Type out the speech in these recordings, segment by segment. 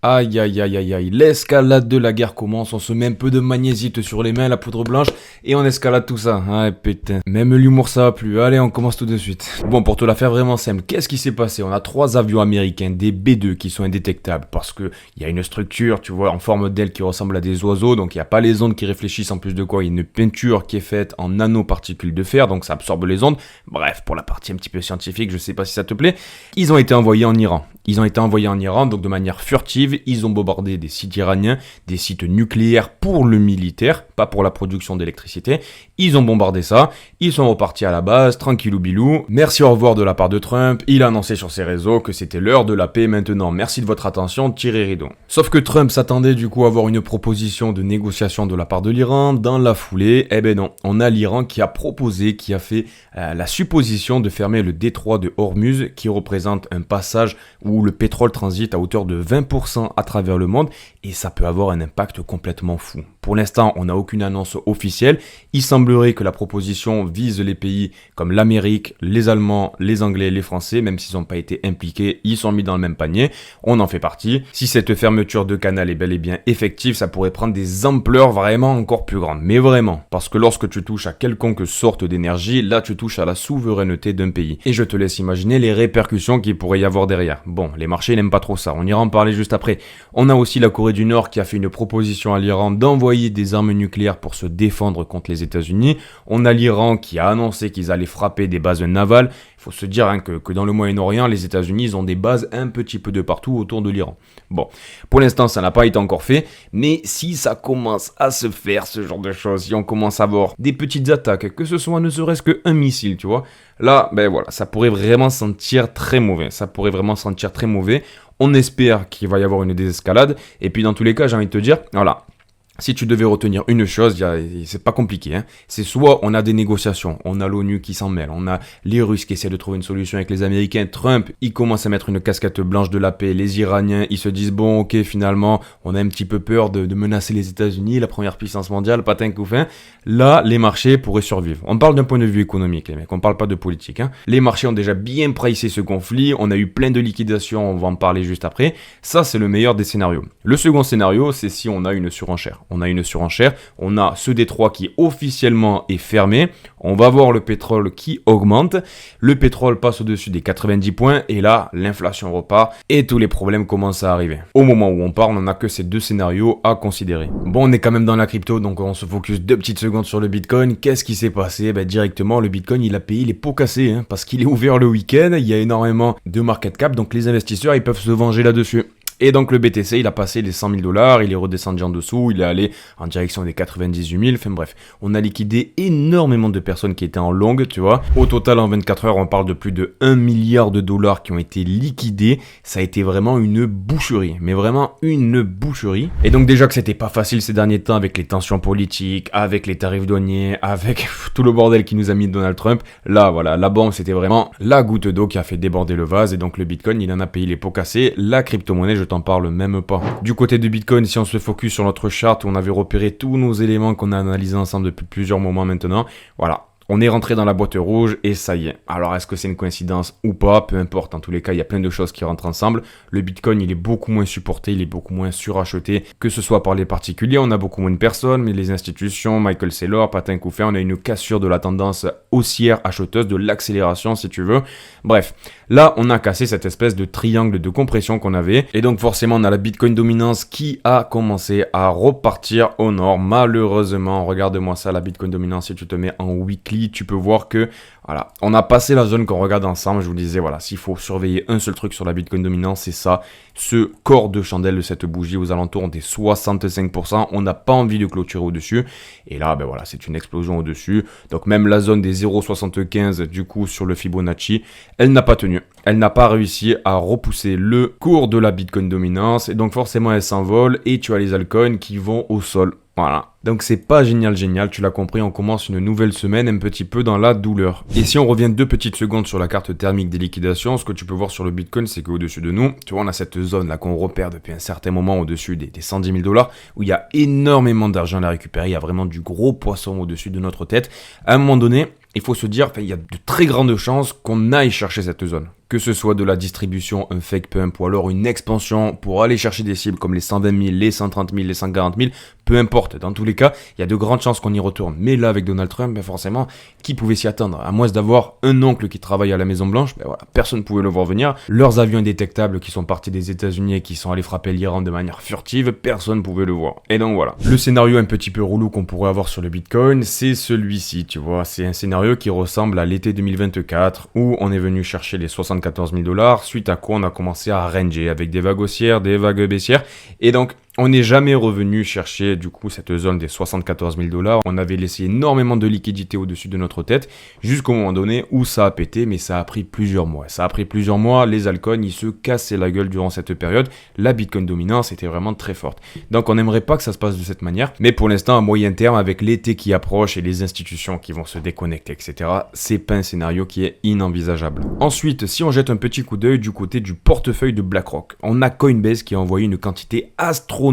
Aïe aïe aïe aïe aïe, l'escalade de la guerre commence, on se met un peu de magnésite sur les mains, la poudre blanche, et on escalade tout ça. Ah putain, même l'humour ça a plu, allez on commence tout de suite. Bon, pour te la faire vraiment simple, qu'est-ce qui s'est passé? On a 3 avions américains, des B2 qui sont indétectables, parce que il y a une structure, tu vois, en forme d'aile qui ressemble à des oiseaux, donc il n'y a pas les ondes qui réfléchissent, en plus de quoi il y a une peinture qui est faite en nanoparticules de fer, donc ça absorbe les ondes. Bref, pour la partie un petit peu scientifique, je sais pas si ça te plaît, ils ont été envoyés en Iran. Donc de manière furtive, ils ont bombardé des sites iraniens, des sites nucléaires pour le militaire, pas pour la production d'électricité. Ils ont bombardé ça, ils sont repartis à la base, tranquillou bilou. Merci au revoir de la part de Trump, il a annoncé sur ses réseaux que c'était l'heure de la paix maintenant. Merci de votre attention, tirez rideau. Sauf que Trump s'attendait du coup à avoir une proposition de négociation de la part de l'Iran. Dans la foulée, eh ben non, on a l'Iran qui a proposé, qui a fait la supposition de fermer le détroit de Hormuz, qui représente un passage où le pétrole transite à hauteur de 20% à travers le monde, et ça peut avoir un impact complètement fou. Pour l'instant, on n'a aucune annonce officielle. Il semblerait que la proposition vise les pays comme l'Amérique, les Allemands, les Anglais, les Français, même s'ils n'ont pas été impliqués, ils sont mis dans le même panier. On en fait partie. Si cette fermeture de canal est bel et bien effective, ça pourrait prendre des ampleurs vraiment encore plus grandes. Mais vraiment, parce que lorsque tu touches à quelconque sorte d'énergie, là tu touches à la souveraineté d'un pays. Et je te laisse imaginer les répercussions qu'il pourrait y avoir derrière. Bon, les marchés n'aiment pas trop ça, on ira en parler juste après. On a aussi la Corée du Nord qui a fait une proposition à l'Iran d'envoyer des armes nucléaires pour se défendre contre les États-Unis. On a l'Iran qui a annoncé qu'ils allaient frapper des bases navales. Il faut se dire que dans le Moyen-Orient, les États-Unis ils ont des bases un petit peu de partout autour de l'Iran. Bon, pour l'instant ça n'a pas été encore fait, mais si ça commence à se faire ce genre de choses, si on commence à avoir des petites attaques, que ce soit ne serait-ce qu'un missile, tu vois, là, ben voilà, ça pourrait vraiment sentir très mauvais. On espère qu'il va y avoir une désescalade, et puis dans tous les cas, j'ai envie de te dire, voilà. Si tu devais retenir une chose, c'est pas compliqué, hein. C'est soit on a des négociations, on a l'ONU qui s'en mêle, on a les Russes qui essaient de trouver une solution avec les Américains, Trump, il commence à mettre une casquette blanche de la paix, les Iraniens, ils se disent bon ok finalement, on a un petit peu peur de menacer les États-Unis, la première puissance mondiale, patin couffin. Là, les marchés pourraient survivre. On parle d'un point de vue économique, les mecs, on parle pas de politique, hein. Les marchés ont déjà bien pricé ce conflit, on a eu plein de liquidations, on va en parler juste après. Ça, c'est le meilleur des scénarios. Le second scénario, c'est si on a une surenchère. On a ce détroit qui officiellement est fermé, on va voir le pétrole qui augmente, le pétrole passe au-dessus des 90 points, et là, l'inflation repart, et tous les problèmes commencent à arriver. Au moment où on parle, on n'a que ces 2 scénarios à considérer. Bon, on est quand même dans la crypto, donc on se focus 2 petites secondes sur le Bitcoin. Qu'est-ce qui s'est passé? Directement, le Bitcoin, il a payé les pots cassés, hein, parce qu'il est ouvert le week-end, il y a énormément de market cap, donc les investisseurs, ils peuvent se venger là-dessus. Et donc le BTC, il a passé les 100 000 $, il est redescendu en dessous, il est allé en direction des 98 000, enfin bref. On a liquidé énormément de personnes qui étaient en long, tu vois. Au total, en 24 heures, on parle de plus de 1 milliard de dollars qui ont été liquidés. Ça a été vraiment une boucherie, mais vraiment une boucherie. Et donc déjà que c'était pas facile ces derniers temps avec les tensions politiques, avec les tarifs douaniers, avec tout le bordel qui nous a mis Donald Trump, là voilà, la bombe c'était vraiment la goutte d'eau qui a fait déborder le vase, et donc le Bitcoin, il en a payé les pots cassés. La crypto-monnaie, je t'en parle même pas. Du côté de Bitcoin, si on se focus sur notre chart où on avait repéré tous nos éléments qu'on a analysés ensemble depuis plusieurs moments maintenant, voilà. On est rentré dans la boîte rouge et ça y est. Alors est-ce que c'est une coïncidence ou pas? Peu importe, en tous les cas il y a plein de choses qui rentrent ensemble. Le Bitcoin il est beaucoup moins supporté, il est beaucoup moins suracheté, que ce soit par les particuliers, on a beaucoup moins de personnes, mais les institutions, Michael Saylor, patin couffin, on a une cassure de la tendance haussière acheteuse, de l'accélération si tu veux. Bref, là on a cassé cette espèce de triangle de compression qu'on avait, et donc forcément on a la Bitcoin dominance qui a commencé à repartir au nord. Malheureusement, regarde-moi ça, la Bitcoin dominance, si tu te mets en weekly, tu peux voir que voilà, on a passé la zone qu'on regarde ensemble. Je vous disais, voilà, s'il faut surveiller un seul truc sur la Bitcoin dominance, c'est ça, ce corps de chandelle de cette bougie aux alentours des 65%. On n'a pas envie de clôturer au-dessus. Et là, ben voilà, c'est une explosion au-dessus. Donc même la zone des 0,75 du coup sur le Fibonacci, elle n'a pas tenu. Elle n'a pas réussi à repousser le cours de la Bitcoin dominance. Et donc forcément, elle s'envole et tu as les altcoins qui vont au sol. Voilà. Donc c'est pas génial, tu l'as compris, on commence une nouvelle semaine un petit peu dans la douleur. Et si on revient 2 petites secondes sur la carte thermique des liquidations, ce que tu peux voir sur le Bitcoin, c'est qu'au-dessus de nous, tu vois, on a cette zone là qu'on repère depuis un certain moment au-dessus des 110 000 $, où il y a énormément d'argent à récupérer, il y a vraiment du gros poisson au-dessus de notre tête. À un moment donné, il faut se dire, il y a de très grandes chances qu'on aille chercher cette zone. Que ce soit de la distribution, un fake pump ou alors une expansion pour aller chercher des cibles comme les 120 000, les 130 000, les 140 000, peu importe. Dans tous les cas, il y a de grandes chances qu'on y retourne. Mais là, avec Donald Trump, ben forcément, qui pouvait s'y attendre? À moins d'avoir un oncle qui travaille à la Maison Blanche, ben voilà, personne ne pouvait le voir venir. Leurs avions indétectables qui sont partis des États-Unis et qui sont allés frapper l'Iran de manière furtive, personne ne pouvait le voir. Et donc voilà. Le scénario un petit peu relou qu'on pourrait avoir sur le Bitcoin, c'est celui-ci, tu vois. C'est un scénario qui ressemble à l'été 2024 où on est venu chercher les 74 000 $, suite à quoi on a commencé à ranger avec des vagues haussières, des vagues baissières. Et donc, on n'est jamais revenu chercher du coup cette zone des 74 000 $. On avait laissé énormément de liquidités au-dessus de notre tête jusqu'au moment donné où ça a pété, mais ça a pris plusieurs mois. Ça a pris plusieurs mois, les altcoins ils se cassaient la gueule durant cette période. La Bitcoin dominance était vraiment très forte. Donc on n'aimerait pas que ça se passe de cette manière, mais pour l'instant à moyen terme avec l'été qui approche et les institutions qui vont se déconnecter, etc., c'est pas un scénario qui est inenvisageable. Ensuite, si on jette un petit coup d'œil du côté du portefeuille de BlackRock, on a Coinbase qui a envoyé une quantité astronomique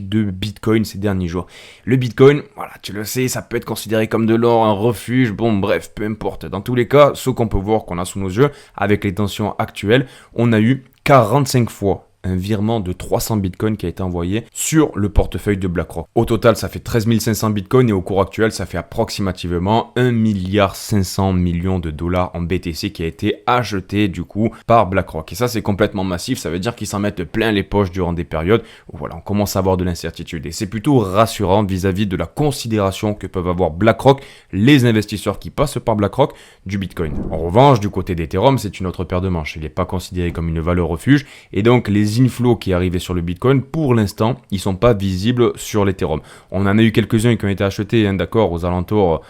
de Bitcoin ces derniers jours. Le Bitcoin, voilà, tu le sais, ça peut être considéré comme de l'or, un refuge, bon bref, peu importe. Dans tous les cas, ce qu'on peut voir qu'on a sous nos yeux, avec les tensions actuelles, on a eu 45 fois un virement de 300 bitcoins qui a été envoyé sur le portefeuille de BlackRock. Au total, ça fait 13 500 bitcoins et au cours actuel, ça fait approximativement 1,5 milliard de dollars en BTC qui a été acheté du coup par BlackRock. Et ça, c'est complètement massif. Ça veut dire qu'ils s'en mettent plein les poches durant des périodes où voilà, on commence à avoir de l'incertitude. Et c'est plutôt rassurant vis-à-vis de la considération que peuvent avoir BlackRock, les investisseurs qui passent par BlackRock, du Bitcoin. En revanche, du côté d'Ethereum, c'est une autre paire de manches. Il n'est pas considéré comme une valeur refuge et donc les inflows qui arrivaient sur le Bitcoin, pour l'instant, ils sont pas visibles sur l'Ethereum. On en a eu quelques-uns qui ont été achetés, hein, d'accord, aux alentours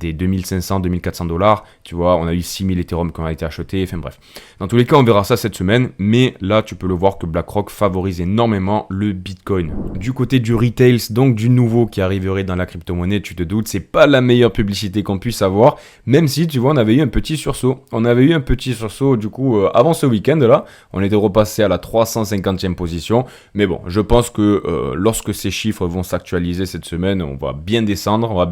des 2500, 2400 $, tu vois, on a eu 6000 Ethereum qui ont été achetés, enfin bref. Dans tous les cas, on verra ça cette semaine, mais là, tu peux le voir que BlackRock favorise énormément le Bitcoin. Du côté du retail, donc du nouveau qui arriverait dans la crypto-monnaie, tu te doutes, c'est pas la meilleure publicité qu'on puisse avoir, même si, tu vois, on avait eu un petit sursaut. On avait eu un petit sursaut, du coup, avant ce week-end, là, on était repassé à la 350e position, mais bon, je pense que lorsque ces chiffres vont s'actualiser cette semaine, on va bien descendre,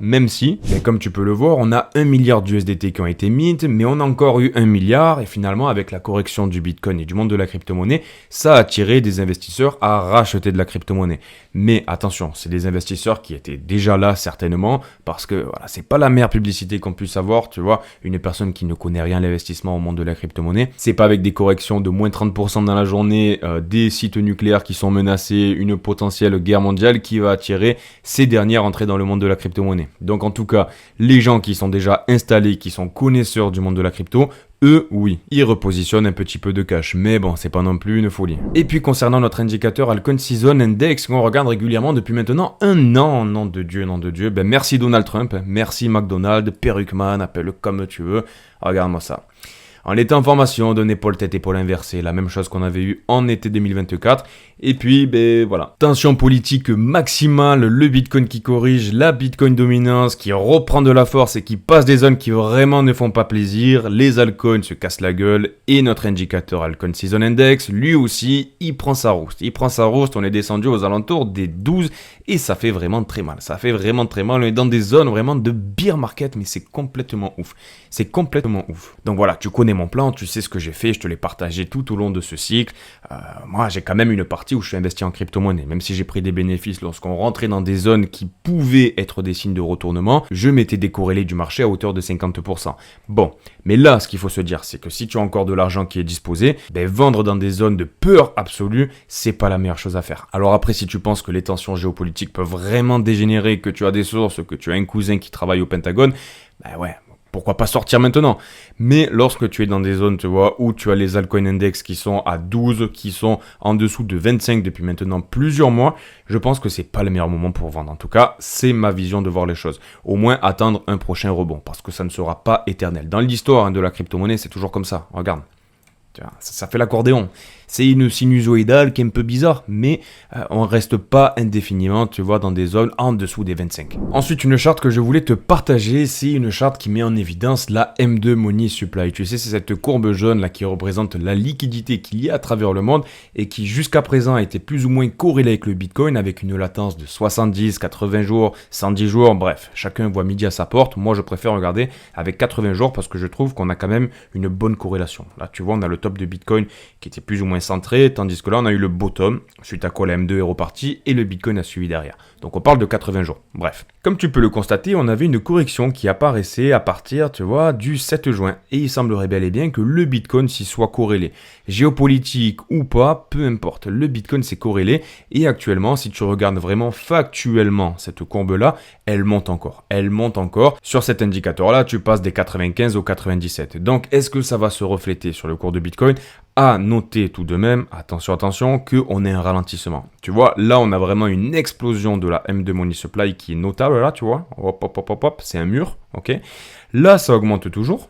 même si, comme tu peux le voir, on a 1 milliard d'USDT qui ont été mint, mais on a encore eu 1 milliard, et finalement, avec la correction du Bitcoin et du monde de la crypto-monnaie, ça a attiré des investisseurs à racheter de la crypto-monnaie. Mais attention, c'est des investisseurs qui étaient déjà là, certainement, parce que voilà, c'est pas la meilleure publicité qu'on puisse avoir, tu vois, une personne qui ne connaît rien à l'investissement au monde de la crypto-monnaie, c'est pas avec des corrections de moins 30% dans la journée, des sites nucléaires qui sont menacés, une potentielle guerre mondiale qui va attirer ces dernières à entrer dans le monde de la crypto-monnaie. Donc en tout cas, les gens qui sont déjà installés, qui sont connaisseurs du monde de la crypto, eux, oui, ils repositionnent un petit peu de cash, mais bon, c'est pas non plus une folie. Et puis concernant notre indicateur Altcoin Season Index, qu'on regarde régulièrement depuis maintenant un an, nom de Dieu, ben merci Donald Trump, merci McDonald's, Perruqueman, appelle-le comme tu veux, regarde-moi ça. En l'état en formation, donne épaule tête épaule inversée, la même chose qu'on avait eu en été 2024. Et puis, ben voilà. Tension politique maximale, le Bitcoin qui corrige, la Bitcoin dominance qui reprend de la force et qui passe des zones qui vraiment ne font pas plaisir. Les altcoins se cassent la gueule et notre indicateur Altcoin Season Index, lui aussi, il prend sa rouste. On est descendu aux alentours des 12 et ça fait vraiment très mal. On est dans des zones vraiment de bear market, mais c'est complètement ouf. Donc voilà, tu connais mon plan, tu sais ce que j'ai fait, je te l'ai partagé tout au long de ce cycle. Moi, j'ai quand même une partie où je suis investi en crypto-monnaie. Même si j'ai pris des bénéfices lorsqu'on rentrait dans des zones qui pouvaient être des signes de retournement, je m'étais décorrélé du marché à hauteur de 50%. Bon, mais là, ce qu'il faut se dire, c'est que si tu as encore de l'argent qui est disposé, ben vendre dans des zones de peur absolue, c'est pas la meilleure chose à faire. Alors après, si tu penses que les tensions géopolitiques peuvent vraiment dégénérer, que tu as des sources, que tu as un cousin qui travaille au Pentagone, ben ouais, pourquoi pas sortir maintenant? Mais lorsque tu es dans des zones, tu vois, où tu as les altcoin index qui sont à 12, qui sont en dessous de 25 depuis maintenant plusieurs mois, je pense que c'est pas le meilleur moment pour vendre. En tout cas, c'est ma vision de voir les choses. Au moins attendre un prochain rebond, parce que ça ne sera pas éternel. Dans l'histoire de la crypto-monnaie, c'est toujours comme ça. Regarde. Ça fait l'accordéon. C'est une sinusoïdale qui est un peu bizarre, mais on reste pas indéfiniment, tu vois, dans des zones en dessous des 25. Ensuite, une charte que je voulais te partager, c'est une charte qui met en évidence la M2 Money Supply. Tu sais, c'est cette courbe jaune là qui représente la liquidité qu'il y a à travers le monde et qui jusqu'à présent a été plus ou moins corrélée avec le Bitcoin avec une latence de 70, 80 jours, 110 jours, bref, chacun voit midi à sa porte. Moi, je préfère regarder avec 80 jours parce que je trouve qu'on a quand même une bonne corrélation. Là, tu vois, on a le top de Bitcoin qui était plus ou moins centré, tandis que là, on a eu le bottom, suite à quoi la M2 est repartie et le Bitcoin a suivi derrière. Donc, on parle de 80 jours. Bref. Comme tu peux le constater, on avait une correction qui apparaissait à partir, tu vois, du 7 juin. Et il semblerait bel et bien que le Bitcoin s'y soit corrélé. Géopolitique ou pas, peu importe. Le Bitcoin s'est corrélé et actuellement, si tu regardes vraiment factuellement cette courbe-là, elle monte encore. Elle monte encore. Sur cet indicateur-là, tu passes des 95 aux 97. Donc, est-ce que ça va se refléter sur le cours de Bitcoin ? À noter tout de même, attention, qu'on ait un ralentissement. Tu vois, là, on a vraiment une explosion de la M2 Money Supply qui est notable, là, tu vois. Hop, hop, hop, hop, hop, c'est un mur, ok. Là, ça augmente toujours,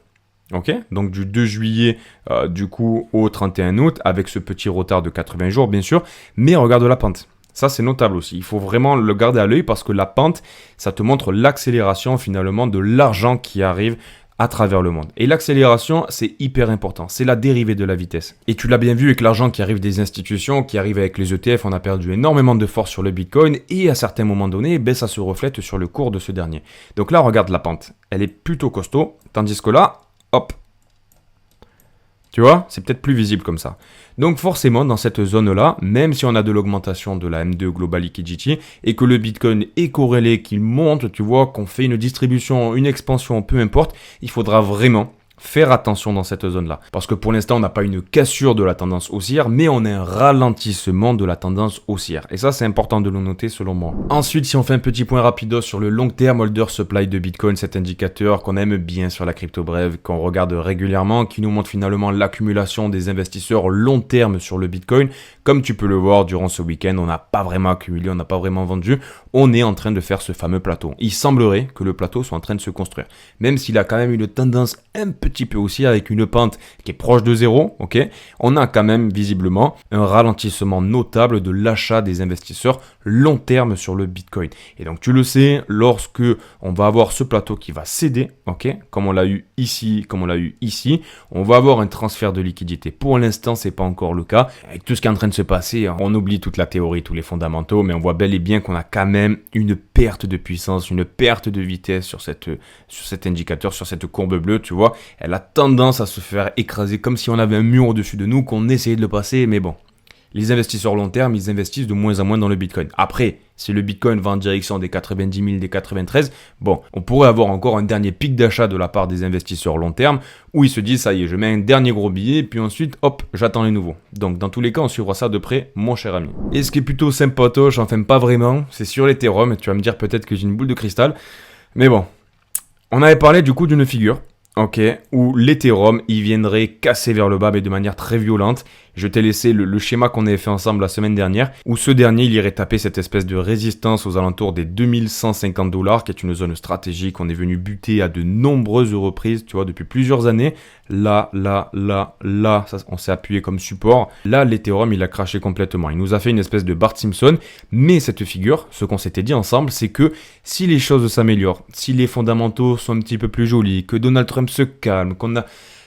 ok. Donc, du 2 juillet, du coup, au 31 août, avec ce petit retard de 80 jours, bien sûr. Mais regarde la pente. Ça, c'est notable aussi. Il faut vraiment le garder à l'œil parce que la pente, ça te montre l'accélération, finalement, de l'argent qui arrive à travers le monde. Et l'accélération, c'est hyper important. C'est la dérivée de la vitesse. Et tu l'as bien vu avec l'argent qui arrive des institutions, qui arrive avec les ETF, on a perdu énormément de force sur le Bitcoin et à certains moments donnés, ben, ça se reflète sur le cours de ce dernier. Donc là, regarde la pente. Elle est plutôt costaud, tandis que là, hop. Tu vois, c'est peut-être plus visible comme ça. Donc forcément, dans cette zone-là, même si on a de l'augmentation de la M2 Global Liquidity et que le Bitcoin est corrélé, qu'il monte, tu vois, qu'on fait une distribution, une expansion, peu importe, il faudra vraiment faire attention dans cette zone-là. Parce que pour l'instant, on n'a pas une cassure de la tendance haussière, mais on a un ralentissement de la tendance haussière. Et ça, c'est important de le noter selon moi. Ensuite, si on fait un petit point rapido sur le long terme holder supply de Bitcoin, cet indicateur qu'on aime bien sur la crypto brève, qu'on regarde régulièrement, qui nous montre finalement l'accumulation des investisseurs long terme sur le Bitcoin. Comme tu peux le voir, durant ce week-end, on n'a pas vraiment accumulé, on n'a pas vraiment vendu. On est en train de faire ce fameux plateau. Il semblerait que le plateau soit en train de se construire. Même s'il a quand même une tendance un petit peu haussière avec une pente qui est proche de zéro, ok, on a quand même visiblement un ralentissement notable de l'achat des investisseurs long terme sur le Bitcoin. Et donc tu le sais, lorsque on va avoir ce plateau qui va céder, ok, comme on l'a eu ici, comme on l'a eu ici, on va avoir un transfert de liquidité. Pour l'instant, c'est pas encore le cas. Avec tout ce qui est en train de se passer, on oublie toute la théorie, tous les fondamentaux, mais on voit bel et bien qu'on a quand même une perte de puissance, une perte de vitesse sur cet indicateur, sur cette courbe bleue, tu vois. Elle a tendance à se faire écraser comme si on avait un mur au-dessus de nous, qu'on essayait de le passer, mais bon. Les investisseurs long terme, ils investissent de moins en moins dans le Bitcoin. Après, si le Bitcoin va en direction des 90 000, des 93, bon, on pourrait avoir encore un dernier pic d'achat de la part des investisseurs long terme, où ils se disent, ça y est, je mets un dernier gros billet, puis ensuite, hop, j'attends les nouveaux. Donc, dans tous les cas, on suivra ça de près, mon cher ami. Et ce qui est plutôt sympatoche, enfin pas vraiment, c'est sur l'Ethereum, tu vas me dire peut-être que j'ai une boule de cristal, mais bon, on avait parlé du coup d'une figure, ok, où l'Ethereum, il viendrait casser vers le bas, mais de manière très violente. Je t'ai laissé le schéma qu'on avait fait ensemble la semaine dernière, où ce dernier, il irait taper cette espèce de résistance aux alentours des 2150 $, qui est une zone stratégique. On est venu buter à de nombreuses reprises, tu vois, depuis plusieurs années. Là, ça, on s'est appuyé comme support. Là, l'Ethereum, il a craché complètement. Il nous a fait une espèce de Bart Simpson. Mais cette figure, ce qu'on s'était dit ensemble, c'est que si les choses s'améliorent, si les fondamentaux sont un petit peu plus jolis, que Donald Trump se calme, qu'on a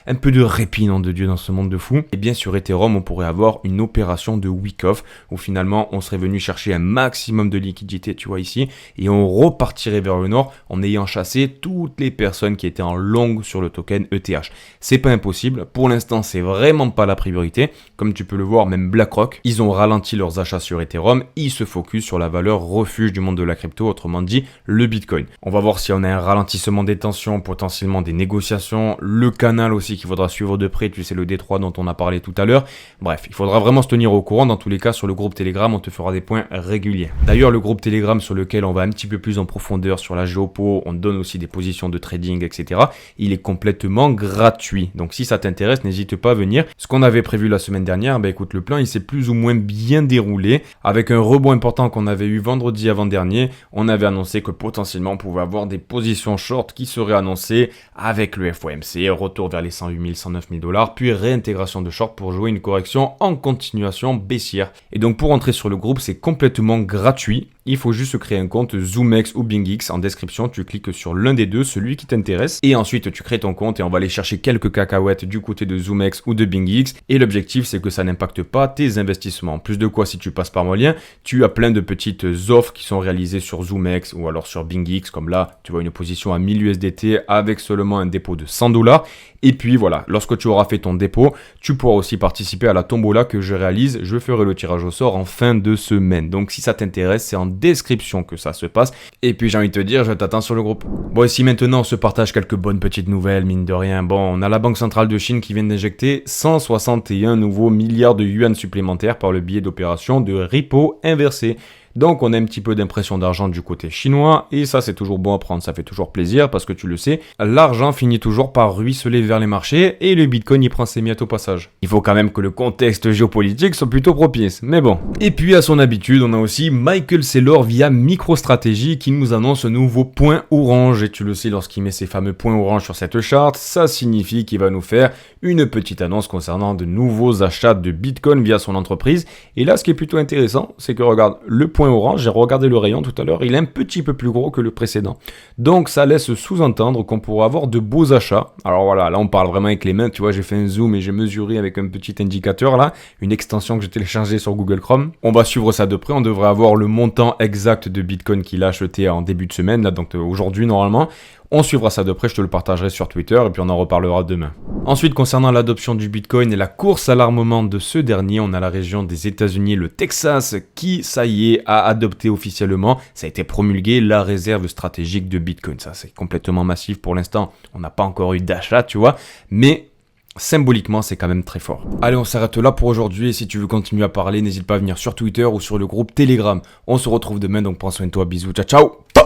un peu de répit, nom de Dieu, dans ce monde de fous, et bien sur Ethereum, on pourrait avoir une opération de week-off où finalement on serait venu chercher un maximum de liquidité, tu vois ici, et on repartirait vers le nord en ayant chassé toutes les personnes qui étaient en long sur le token ETH. C'est pas impossible, pour l'instant c'est vraiment pas la priorité, comme tu peux le voir, même BlackRock, ils ont ralenti leurs achats sur Ethereum, ils se focus sur la valeur refuge du monde de la crypto, autrement dit le Bitcoin. On va voir si on a un ralentissement des tensions, potentiellement des négociations, le canal aussi qu'il faudra suivre de près, tu sais, le D3 dont on a parlé tout à l'heure. Bref, il faudra vraiment se tenir au courant. Dans tous les cas, sur le groupe Telegram, on te fera des points réguliers. D'ailleurs, le groupe Telegram sur lequel on va un petit peu plus en profondeur sur la géopo, on donne aussi des positions de trading, etc. Il est complètement gratuit. Donc si ça t'intéresse, n'hésite pas à venir. Ce qu'on avait prévu la semaine dernière, bah écoute, le plan, il s'est plus ou moins bien déroulé. Avec un rebond important qu'on avait eu vendredi avant-dernier, on avait annoncé que potentiellement on pouvait avoir des positions short qui seraient annoncées avec le FOMC, retour vers les 100 108 000, 109 000 $, puis réintégration de short pour jouer une correction en continuation baissière. Et donc pour entrer sur le groupe, c'est complètement gratuit. Il faut juste créer un compte ZoomX ou BingX. En description, tu cliques sur l'un des deux, celui qui t'intéresse. Et ensuite, tu crées ton compte et on va aller chercher quelques cacahuètes du côté de ZoomX ou de BingX. Et l'objectif, c'est que ça n'impacte pas tes investissements. En plus de quoi, si tu passes par mon lien, tu as plein de petites offres qui sont réalisées sur ZoomX ou alors sur BingX. Comme là, tu vois une position à 1000 USDT avec seulement un dépôt de 100 $. Et puis voilà, lorsque tu auras fait ton dépôt, tu pourras aussi participer à la tombola que je réalise. Je ferai le tirage au sort en fin de semaine. Donc si ça t'intéresse, c'est en description que ça se passe. Et puis j'ai envie de te dire, je t'attends sur le groupe. Bon, ici maintenant on se partage quelques bonnes petites nouvelles, mine de rien. Bon, on a la Banque Centrale de Chine qui vient d'injecter 161 nouveaux milliards de yuan supplémentaires par le biais d'opérations de repo inversé. Donc on a un petit peu d'impression d'argent du côté chinois et ça c'est toujours bon à prendre, ça fait toujours plaisir parce que tu le sais, l'argent finit toujours par ruisseler vers les marchés et le Bitcoin y prend ses miettes au passage. Il faut quand même que le contexte géopolitique soit plutôt propice, mais bon. Et puis à son habitude, on a aussi Michael Saylor via MicroStrategy qui nous annonce un nouveau point orange et tu le sais, lorsqu'il met ces fameux points orange sur cette charte, ça signifie qu'il va nous faire une petite annonce concernant de nouveaux achats de Bitcoin via son entreprise. Et là ce qui est plutôt intéressant, c'est que regarde, le point orange, j'ai regardé le rayon tout à l'heure, il est un petit peu plus gros que le précédent. Donc ça laisse sous-entendre qu'on pourra avoir de beaux achats. Alors voilà, là on parle vraiment avec les mains, tu vois, j'ai fait un zoom et j'ai mesuré avec un petit indicateur là, une extension que j'ai téléchargée sur Google Chrome. On va suivre ça de près, on devrait avoir le montant exact de Bitcoin qu'il a acheté en début de semaine, là, donc aujourd'hui normalement. On suivra ça de près, je te le partagerai sur Twitter et puis on en reparlera demain. Ensuite, concernant l'adoption du Bitcoin et la course à l'armement de ce dernier, on a la région des États-Unis, le Texas, qui, ça y est, a adopté officiellement, ça a été promulgué, la réserve stratégique de Bitcoin. Ça, c'est complètement massif pour l'instant. On n'a pas encore eu d'achat, tu vois, mais symboliquement, c'est quand même très fort. Allez, on s'arrête là pour aujourd'hui et si tu veux continuer à parler, n'hésite pas à venir sur Twitter ou sur le groupe Telegram. On se retrouve demain, donc prends soin de toi, bisous, ciao ciao.